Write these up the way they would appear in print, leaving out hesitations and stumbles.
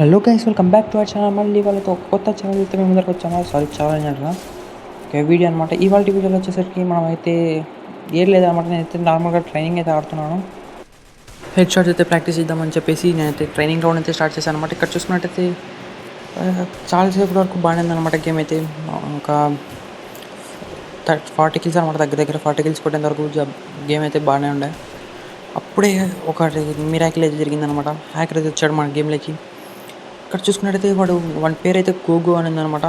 Hello guys, welcome back to our channel. మళ్ళీ వాళ్ళతో కొత్త ఛానల్ అయితే మేము ముందరకు వచ్చాము. సారీ, ఛానల్ అంటారా, ఓకే, వీడియో అనమాట. ఇవాళ వీడియోలో వచ్చేసరికి మనం అయితే ఏం లేదనమాట. నేనైతే నార్మల్గా ట్రైనింగ్ అయితే ఆడుతున్నాను. హెడ్ షాట్స్ అయితే ప్రాక్టీస్ చేద్దామని చెప్పేసి నేనైతే ట్రైనింగ్ గ్రౌండ్ అయితే స్టార్ట్ చేశాను అనమాట. ఇక్కడ చూసుకున్నట్టయితే చాలాసేపు వరకు బాగానే ఉందన్నమాట. గేమ్ అయితే ఒక 40 కిల్స్ అనమాట. దగ్గర 40 కిల్స్ కొట్టేంత వరకు గేమ్ అయితే బాగానే ఉండే. అప్పుడే ఒకటి మిరాకిల్ అయితే జరిగిందనమాట. హ్యాకర్ అయితే వచ్చాడు మన గేమ్లోకి. ఇక్కడ చూసుకున్నట్టయితే వాడి పేరు అయితే గోగు అని ఉందనమాట.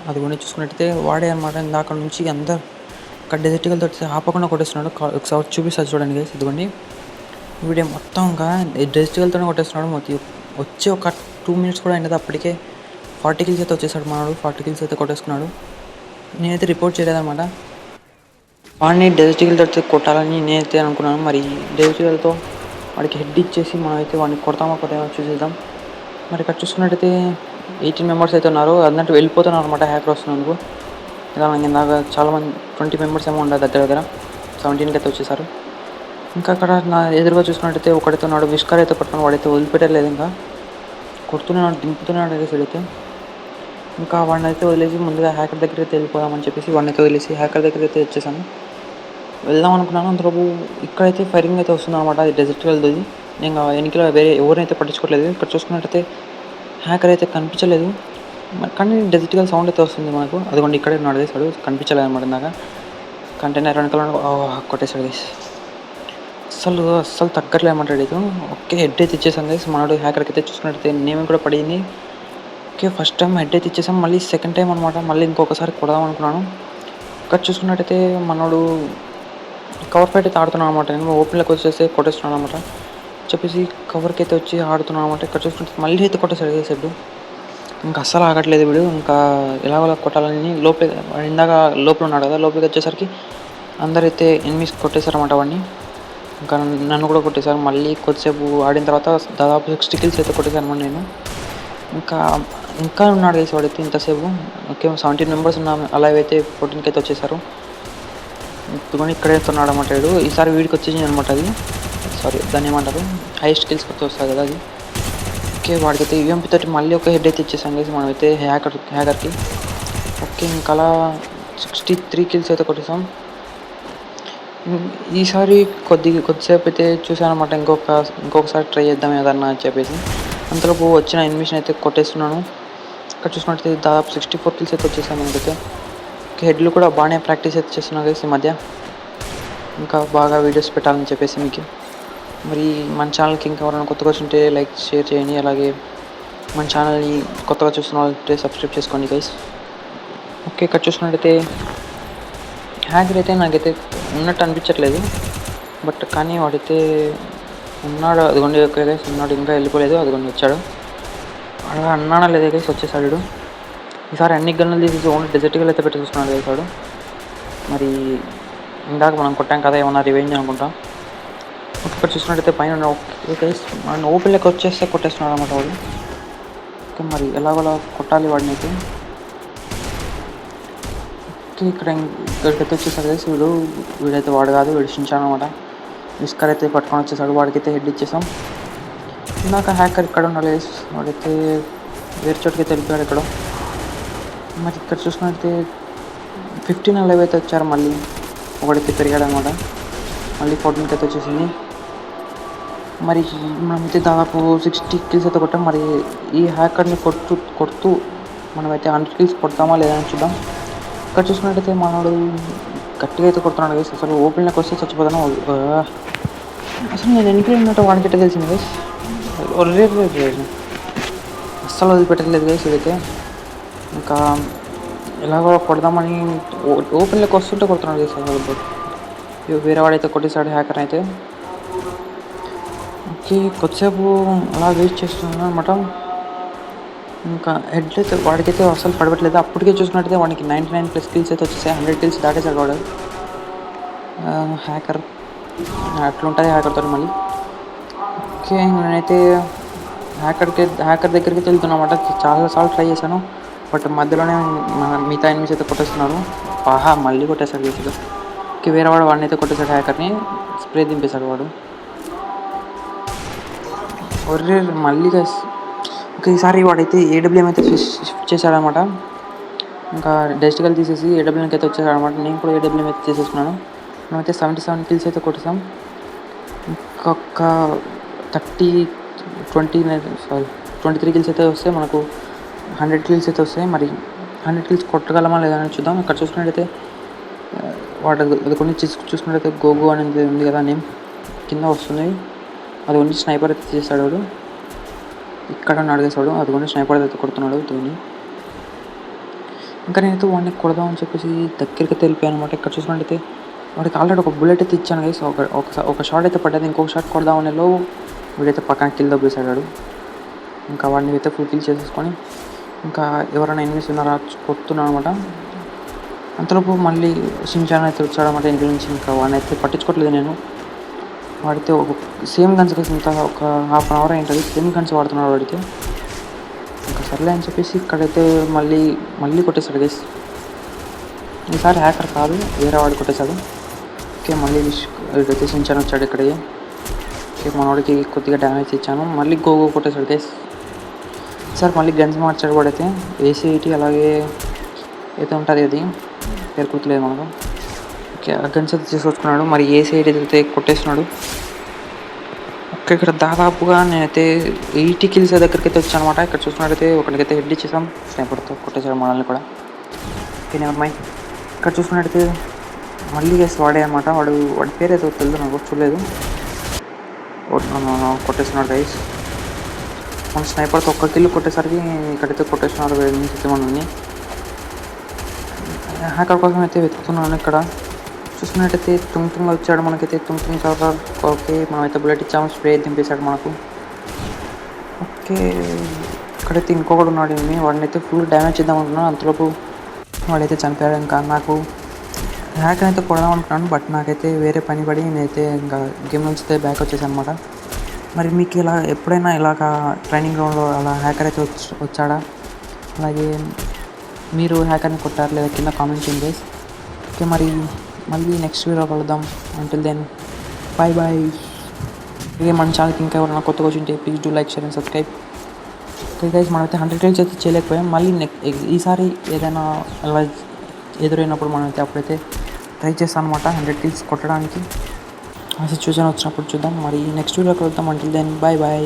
అది కూడా చూసుకున్నట్టయితే వాడే అనమాట. ఇందాక నుంచి అందరు ఇక్కడ డెజర్టికల్తో ఆపకుండా కొట్టేస్తున్నాడు. ఒకసారి చూపిస్తాను చూడండి గైస్. ఇదిగోండి వీడియో మొత్తంగా డెజర్టికల్తోనే కొట్టేస్తున్నాడు. వచ్చి ఒక 2 minutes కూడా అయినది అప్పటికే 40 కిల్స్ అయితే వచ్చేసాడు మనోడు. 40 కిల్స్ అయితే కొట్టేసుకున్నాడు. నేనైతే రిపోర్ట్ చేయలేదన్నమాట. వాడిని డెజర్టికల్తో కొట్టాలని నేనైతే అనుకున్నాను. మరి డెజర్టికల్తో వాడికి హెడ్ ఇచ్చేసి మనమైతే వాడిని కొడతామో చూసేద్దాం. మరి ఇక్కడ చూసుకున్నట్టయితే 18 మెంబర్స్ అయితే ఉన్నారు. అన్నట్టు వెళ్ళిపోతున్నారు అనమాట హ్యాకర్ వస్తున్నందుకు. ఇలా ఇందాక చాలామంది 20 మెంబర్స్ ఏమో ఉండాలి. దగ్గర 17కి అయితే వచ్చేసారు. ఇంకా అక్కడ నా ఎదురుగా చూసుకున్నట్టయితే ఒకడైతే ఉన్నాడు. విష్కర్ అయితే కొట్టుకుని వాడైతే వదిలిపెట్టలేదు. ఇంకా కొడుతున్నాడు, దింపుతున్నాడు అయితే. ఇంకా వాడిని అయితే వదిలేసి ముందుగా హ్యాకర్ దగ్గర అయితే వెళ్ళిపోదామని చెప్పేసి వాడిని అయితే వదిలేసి హ్యాకర్ దగ్గర అయితే వచ్చేసాను. వెళ్దాం అనుకున్నాను. అంతలోపు ఇక్కడైతే ఫైరింగ్ అయితే వస్తుంది అనమాట. అది డెజర్ట్ వెళ్తుంది. నేను ఎన్నికలో వేరే ఎవరినైతే పట్టించుకోవట్లేదు. ఇక్కడ చూసుకున్నట్టయితే హ్యాకర్ అయితే కనిపించలేదు. కానీ డెజర్టికల్ సౌండ్ అయితే వస్తుంది మనకు. అదిగోండి ఇక్కడే నడిచేసాడు, కనిపించలేదు అనమాట. ఇందాక కంటైనర్ వెనకాల కొట్టేశాడు గైస్. అస్సలు తగ్గట్లేదు అనమాట. ఇది ఓకే, హెడ్ అయితే ఇచ్చేసాం గైస్. మనోడు హ్యాకర్కి అయితే చూసుకున్నట్టయితే నేమ్ కూడా పడింది. ఓకే, ఫస్ట్ టైం హెడ్ అయితే ఇచ్చేసాం. మళ్ళీ సెకండ్ టైం అనమాట. మళ్ళీ ఇంకొకసారి కొడదాం అనుకున్నాను. ఇక్కడ చూసుకున్నట్టయితే మనోడు కవర్ ఫైట్ అయితే ఆడుతున్నాను అనమాట. నేను ఓపెన్లోకి వచ్చేసి కొట్టేస్తున్నాను అనమాట. చెప్పేసి కవర్కి అయితే వచ్చి ఆడుతున్నాను అనమాట. ఇక్కడ చూసుకుంటే మళ్ళీ అయితే కొట్టేసాడు సెడ్. ఇంకా అస్సలు ఆగట్లేదు వీడు. ఇంకా ఎలాగోలా కొట్టాలని ఇందాక లోపల ఉన్నాడు కదా. లోపలికి వచ్చేసరికి అందరైతే ఎనిమిస్ కొట్టేశారన్నమాట వాడిని. ఇంకా నన్ను కూడా కొట్టేశారు. మళ్ళీ కొద్దిసేపు ఆడిన తర్వాత దాదాపు 60 కిల్స్ అయితే కొట్టేశాను అనమాట నేను. ఇంకా ఉన్నాడు వేసి వాడైతే ఇంతసేపు. ఓకే, 17 మెంబర్స్ ఉన్న అలాగే అయితే 14కి అయితే వచ్చేసారు. ఇక్కడే ఉన్నాడు అనమాట వీడు. ఈసారి వీడికి వచ్చేసింది అనమాట. అది సారీ, దాన్ని ఏమంటారు, హైయెస్ట్ కిల్స్ కొత్త వస్తుంది కదా అది. ఓకే, వాడికైతే యూఎంపీ తోటి మళ్ళీ ఒక హెడ్ అయితే ఇచ్చేసాం కదా మనమైతే హ్యాకర్కి. ఓకే, ఇంకా అలా 63 కిల్స్ అయితే కొట్టేసాం. ఈసారి కొద్దిసేపు అయితే చూసాను అనమాట. ఇంకొకసారి ట్రై చేద్దాం ఏదన్నా అని చెప్పేసి. అంతలోపు వచ్చిన ఎనిమిషన్ అయితే కొట్టేస్తున్నాను. ఇక్కడ చూసుకున్నట్టయితే దాదాపు 64 కిల్స్ అయితే వచ్చేసాను మనకైతే. హెడ్లు కూడా బాగానే ప్రాక్టీస్ అయితే చేస్తున్నాను కదా ఈ మధ్య. ఇంకా బాగా వీడియోస్ పెట్టాలని చెప్పేసి మీకు. మరి మన ఛానల్కి ఇంకా ఎవరైనా కొత్తగా వచ్చుంటే లైక్ షేర్ చేయండి. అలాగే మన ఛానల్ని కొత్తగా చూస్తున్న వాళ్ళైతే సబ్స్క్రైబ్ చేసుకోండి గైస్. ఓకే, ఇక్కడ చూసుకున్నట్టయితే హ్యాకర్ అయితే నాకైతే ఉన్నట్టు అనిపించట్లేదు. బట్ కానీ వాడైతే ఉన్నాడు. అదిగోండి ఓకే గైస్, ఉన్నాడు. ఇంకా వెళ్ళిపోలేదు. అదిగోండి వచ్చాడు. అలా అన్నాడా లేదా గైస్, వచ్చేసాడు. ఈసారి అన్ని గన్నులు తీసేసి ఓన్లీ డెజర్టికల్ అయితే పెట్టి చూసుకున్నాడు గైస్ వాడు. మరి ఇందాక మనం కొట్టాం కదా, ఏమన్నా రివెంజ్ అనుకుంటా. ఇక్కడ చూసుకున్నట్టయితే పైన ఓకే మనం ఓపెన్లోకి వచ్చేస్తే కొట్టేస్తున్నాడు అనమాట వాడు. ఓకే, మరి ఎలాగోలా కొట్టాలి వాడిని అయితే. ఓకే, ఇక్కడికైతే వచ్చేసాడు గైస్ వీడైతే వాడు కాదు, వీడు షించాను అనమాట. విస్కర్ అయితే పట్టుకొని వచ్చేసాడు. వాడికైతే హెడ్ ఇచ్చేసాం. ఇందాక హ్యాకర్ ఇక్కడ ఉండాలి గైస్. వాడైతే వేరే చోటుకైతే వెళ్ళిపోయాడు ఇక్కడ. మరి ఇక్కడ చూసుకున్నట్టయితే 15 అలవ్ అయితే వచ్చారు. మళ్ళీ ఒకడైతే పెరిగాడు అనమాట. మళ్ళీ 14కి అయితే వచ్చేసింది. మరి మనమైతే దాదాపు 60 కిల్స్ అయితే కొట్టాం. మరి ఈ హ్యాకర్ని కొడుతూ మనమైతే 100 కిల్స్ కొడతామా లేదా అని చూద్దాం. ఇక్కడ చూసుకున్నట్టయితే మనోడు గట్టిగా అయితే కొడుతున్నాడు గైస్. అసలు ఓపెన్లోకి వస్తే చచ్చిపోతాను. అసలు నేను ఎన్నికలు ఉన్నట్టు వాడికిట్టే తెలిసింది గైస్. అస్సలు వదిలిపెట్టలేదు గైస్ ఇదైతే. ఇంకా ఎలాగో కొడదామని ఓపెన్లోకి వస్తుంటే కొడుతున్నాడు గైస్. అసలు వేరే వాడైతే కొట్టేశాడు హ్యాకర్ అయితే. ఓకే, కొద్దిసేపు అలా వెయిట్ చేస్తున్నాను అనమాట. ఇంకా హెడ్ అయితే వాడికైతే అసలు పడవట్లేదు. అప్పటికే చూసుకున్నట్టయితే వాడికి 99+ కిల్స్ అయితే వచ్చేసాయి. 100 కిల్స్ దాటేసాడు వాడు. హ్యాకర్ అట్లుంటుంది హ్యాకర్తో మళ్ళీ. ఓకే, నేనైతే హ్యాకర్ దగ్గరికి వెళ్తున్నమాట. చాలాసార్లు ట్రై చేశాను. బట్ మధ్యలోనే మిగతా ఎనిమిస్ అయితే కొట్టేస్తున్నారు. మళ్ళీ కొట్టేశాడు బేసిక్గా. ఓకే, వేరే వాడిని అయితే కొట్టేశాడు హ్యాకర్ని. స్ప్రే దింపేశాడు వాడు. మళ్ళీ గైస్ ఇంకా ఈసారి వాడైతే ఏడబ్ల్యూఎం అయితే షిఫ్ట్ చేశాడనమాట. ఇంకా డెస్టికల్ తీసేసి ఏడబ్ల్యూఎంకి అయితే వచ్చేసాడనమాట. నేను కూడా ఏడబ్ల్యూఎం అయితే తీసేసుకున్నాను. మేమైతే 77 కిల్స్ అయితే కొట్టేసాం. ఇంకొక 23 కిల్స్ అయితే వస్తే మనకు 100 కిల్స్ అయితే వస్తాయి. మరి 100 కిల్స్ కొట్టగలమా లేదని చూద్దాం. ఇక్కడ చూసుకున్నట్టయితే వాడు అది కొన్ని చూసుకున్నట్టయితే గోగు అనేది ఉంది కదా నేమ్ కింద వస్తుంది. అది కొన్ని స్నైపర్ అయితే తీసేస్తాడు వాడు. ఇక్కడ అడిగేసాడు. అది కొన్ని స్నైపర్ అయితే కొడుతున్నాడు ధోని. ఇంకా నేనైతే వాడిని కొడదామని చెప్పేసి దగ్గరికి వెళ్ళిపోయాను అనమాట. ఇక్కడ చూసుకున్నట్టయితే వాడికి ఆల్రెడీ ఒక బుల్లెట్ అయితే ఇచ్చాను గైస్. ఒక షాట్ అయితే పడ్డది. ఇంకొక షాట్ కొడదామనేలో వీడైతే పక్కన కిల్ దొబ్బేశాడు. ఇంకా వాడిని అయితే ఫుల్ కిల్ చేసేసుకొని ఇంకా ఎవరైనా ఎనిమిస్ ఉన్నారా కొడుతున్నాను అనమాట. అంతలోపు మళ్ళీ షించాన్ అయితే వచ్చాడనమాట ఇంటి నుంచి. ఇంకా వాడిని అయితే పట్టించుకోవట్లేదు నేను. వాడితే ఒక సేమ్ గన్స్ ఇంత ఒక హాఫ్ అన్ అవర్ అయింటుంది. సేమ్ గన్స్ వాడుతున్నాడు వాడితే. ఇంకా సర్లే అని చెప్పేసి ఇక్కడైతే మళ్ళీ కొట్టేశాడు గైస్. ఈసారి హ్యాకర్ కాదు, వేరే వాడు కొట్టేశాడు. ఓకే, మళ్ళీ వీడైతే షించాన్ వచ్చాడు ఇక్కడికి. ఓకే, మనవాడికి కొద్దిగా డ్యామేజ్ ఇచ్చాను. మళ్ళీ గోగో కొట్టేశాడు గైస్. సార్ మళ్ళీ గన్స్ మార్చాడు వాడైతే. AC-80 అలాగే అయితే ఉంటుంది, అది పేరు గుర్తులేదు మనకు. ఓకే, ఆ గన్స్ అయితే తీసుకొచ్చుకున్నాడు. మరి AC-80 అయితే కొట్టేస్తున్నాడు. ఓకే, ఇక్కడ దాదాపుగా నేనైతే 80 కిల్స్ దగ్గరికి అయితే వచ్చాను అనమాట. ఇక్కడ చూసుకున్నట్టయితే ఒకరికైతే హెడ్ ఇచ్చేసాం, స్నైపర్తో కొట్టేశాడు మనల్ని కూడా. Okay, never mind. ఇక్కడ చూసుకున్నట్టయితే మళ్ళీ గైస్ వాడే అనమాట. వాడి పేరు అయితే తెలియదు నాకు, చూడలేదు. కొట్టేస్తున్నాడు గైస్. మన స్నైపర్తో ఒక్క కిల్ కొట్టేసరికి ఇక్కడైతే కొట్టేస్తున్నారు నుంచి మనల్ని. హ్యాకర్ కోసం అయితే వెతుకుతున్నాను. ఇక్కడ చూసుకున్నట్టయితే తుంగ్ వచ్చాడు మనకైతే. తుంగ్ సర్వర్. ఓకే, మనమైతే బుల్లెట్ ఇచ్చాము, స్ప్రే దింపేశాడు మనకు. ఓకే, ఇక్కడైతే ఇంకొకటి ఉన్నాడు. వాడిని అయితే ఫుల్ డ్యామేజ్ చేద్దాం అనుకున్నాను. అంతలోపు వాడైతే చనిపోయాడు. ఇంకా నాకు హ్యాకర్ అయితే కొడదాం అనుకున్నాను, బట్ నాకైతే వేరే పని పడి నేనైతే ఇంకా గేమ్ నుంచి అయితే బ్యాక్ వచ్చేసాను అనమాట. మరి మీకు ఇలా ఎప్పుడైనా ఇలాగా ట్రైనింగ్ గ్రౌండ్లో అలా హ్యాకర్ అయితే వచ్చాడా? అలాగే మీరు హ్యాకర్ని కొట్టారు లేదా కింద కామెంట్ చేయండి గైస్. ఓకే, మరి మళ్ళీ నెక్స్ట్ వీడియో కలుద్దాం. Until then bye bye. ఇదే మన ఛానల్కి ఇంకా ఎవరైనా కొత్తగా వచ్చింటే please do like, share and subscribe. Okay guys, మనమైతే 100 కిల్స్ అయితే చేయలేకపోయాం. మళ్ళీ ఈసారి ఏదైనా అలా ఎదురైనప్పుడు మనమైతే అప్పుడైతే ట్రై చేస్తాను అనమాట 100 కిల్స్ కొట్టడానికి. ఆ సిచ్యువేషన్ వచ్చినప్పుడు చూద్దాం. మరి నెక్స్ట్ వీడియో కలుద్దాం. Until then bye bye.